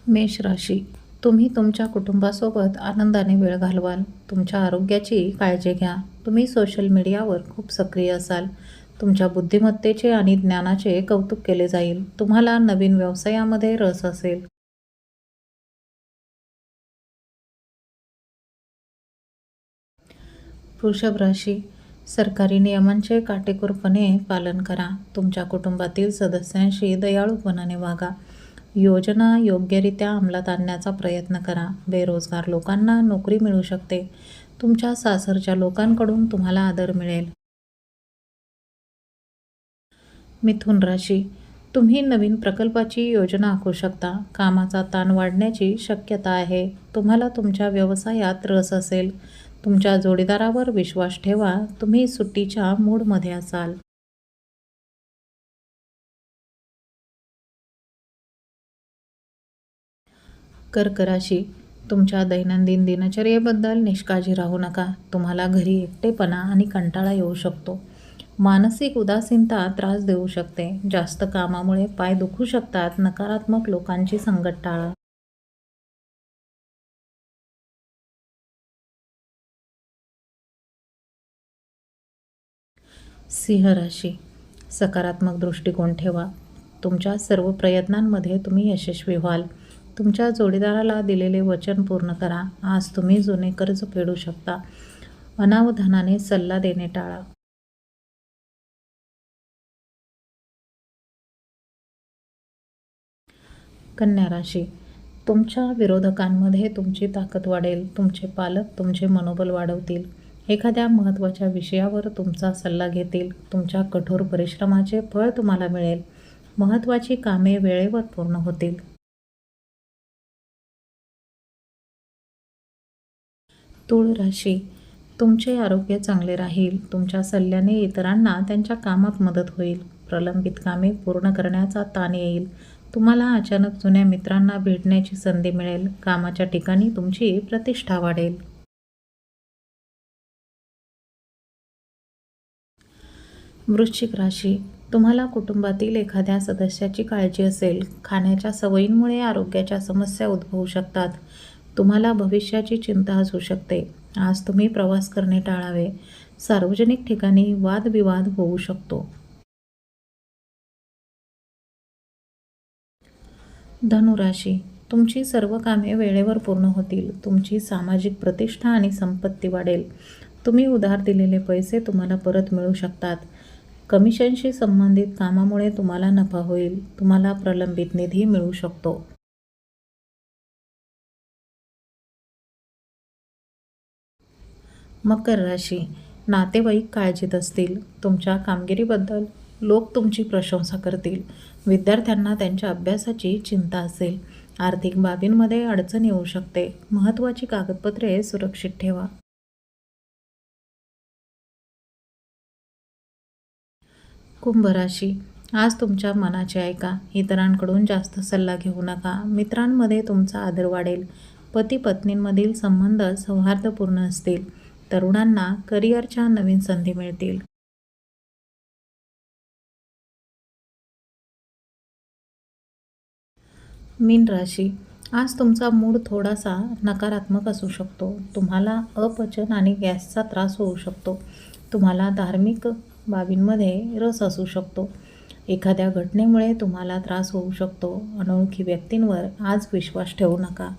मेष राशी. तुम्ही तुमच्या कुटुंबासोबत आनंदाने वेळ घालवाल. तुमच्या आरोग्याची काळजी घ्या. तुम्ही सोशल मीडियावर खूप सक्रिय असाल. तुमच्या बुद्धिमत्तेचे आणि ज्ञानाचे कौतुक केले जाईल. तुम्हाला नवीन व्यवसायामध्ये रस असेल. वृषभ राशी. सरकारी नियमांचे काटेकोरपणे पालन करा. तुमच्या कुटुंबातील सदस्यांशी दयाळूपणाने वागा. योजना योग्यरित्या अंमलात आणण्याचा प्रयत्न करा. बेरोजगार लोकांना नोकरी मिळू शकते. तुमच्या सासरच्या लोकांकडून तुम्हाला आदर मिळेल. मिथुन राशी. तुम्ही नवीन प्रकल्पाची योजना आखू शकता. कामाचा ताण वाढण्याची शक्यता आहे. तुम्हाला तुमच्या व्यवसायात रस असेल. तुमच्या जोडीदारावर विश्वास ठेवा. तुम्ही सुट्टीच्या मूडमध्ये असाल. कर्क राशी. तुमच्या दैनंदिन दिनचर्येबद्दल निष्काळजी राहू नका. तुम्हाला घरी एकटेपणा आणि कंटाळा येऊ शकतो. मानसिक उदासीनता त्रास देऊ शकते. जास्त कामामुळे पाय दुखू शकतात. नकारात्मक लोकांची संगत टाळा. सिंह राशी. सकारात्मक दृष्टिकोन ठेवा. तुमच्या सर्व प्रयत्नांमध्ये तुम्ही यशस्वी व्हाल. तुमच्या जोडीदाराला दिलेले वचन पूर्ण करा. आज तुम्ही जुने कर्ज फेडू शकता. अनावधानाने सल्ला देणे टाळा. कन्या राशी. तुमच्या विरोधकांमध्ये तुमची ताकद वाढेल. तुमचे पालक तुमचे मनोबल वाढवतील. एखाद्या महत्त्वाच्या विषयावर तुमचा सल्ला घेतील. तुमच्या कठोर परिश्रमाचे फळ तुम्हाला मिळेल. महत्त्वाची कामे वेळेवर पूर्ण होतील. तूळ राशी. तुमचे आरोग्य चांगले राहील. तुमच्या सल्ल्याने इतरांना त्यांच्या कामात मदत होईल. प्रलंबित कामे पूर्ण करण्याचा ताण येईल. तुम्हाला अचानक जुन्या मित्रांना भेटण्याची संधी मिळेल. कामाच्या ठिकाणी तुमची प्रतिष्ठा वाढेल. वृश्चिक राशी. तुम्हाला कुटुंबातील एखाद्या सदस्याची काळजी असेल. खाण्याच्या सवयींमुळे आरोग्याच्या समस्या उद्भवू शकतात. तुम्हाला भविष्याची चिंता असू शकते. आज तुम्ही प्रवास करणे टाळावे. सार्वजनिक ठिकाणी वादविवाद होऊ शकतो. धनुराशी. तुमची सर्व कामे वेळेवर पूर्ण होतील. तुमची सामाजिक प्रतिष्ठा आणि संपत्ती वाढेल. तुम्ही उधार दिलेले पैसे तुम्हाला परत मिळू शकतात. कमिशनशी संबंधित कामामुळे तुम्हाला नफा होईल. तुम्हाला प्रलंबित निधी मिळू शकतो. मकर राशी. नातेवाईक काळजीत असतील. तुमच्या कामगिरीबद्दल लोक तुमची प्रशंसा करतील. विद्यार्थ्यांना त्यांच्या अभ्यासाची चिंता असेल. आर्थिक बाबींमध्ये अडचण येऊ शकते. महत्त्वाची कागदपत्रे सुरक्षित ठेवा. कुंभ राशी. आज तुमच्या मनाचे ऐका. इतरांकडून जास्त सल्ला घेऊ नका. मित्रांमध्ये तुमचा आदर वाढेल. पती पत्नींमधील संबंध सौहार्दपूर्ण असतील. तरुणांना करिअरच्या नवीन संधी मिळतील. मीन राशी. आज तुमचा मूड थोडासा नकारात्मक असू शकतो. तुम्हाला अपचन आणि गॅसचा त्रास होऊ शकतो. तुम्हाला धार्मिक बाबींमध्ये रस असू शकतो. एखाद्या घटनेमुळे तुम्हाला त्रास होऊ शकतो. अनोळखी व्यक्तींवर आज विश्वास ठेवू नका.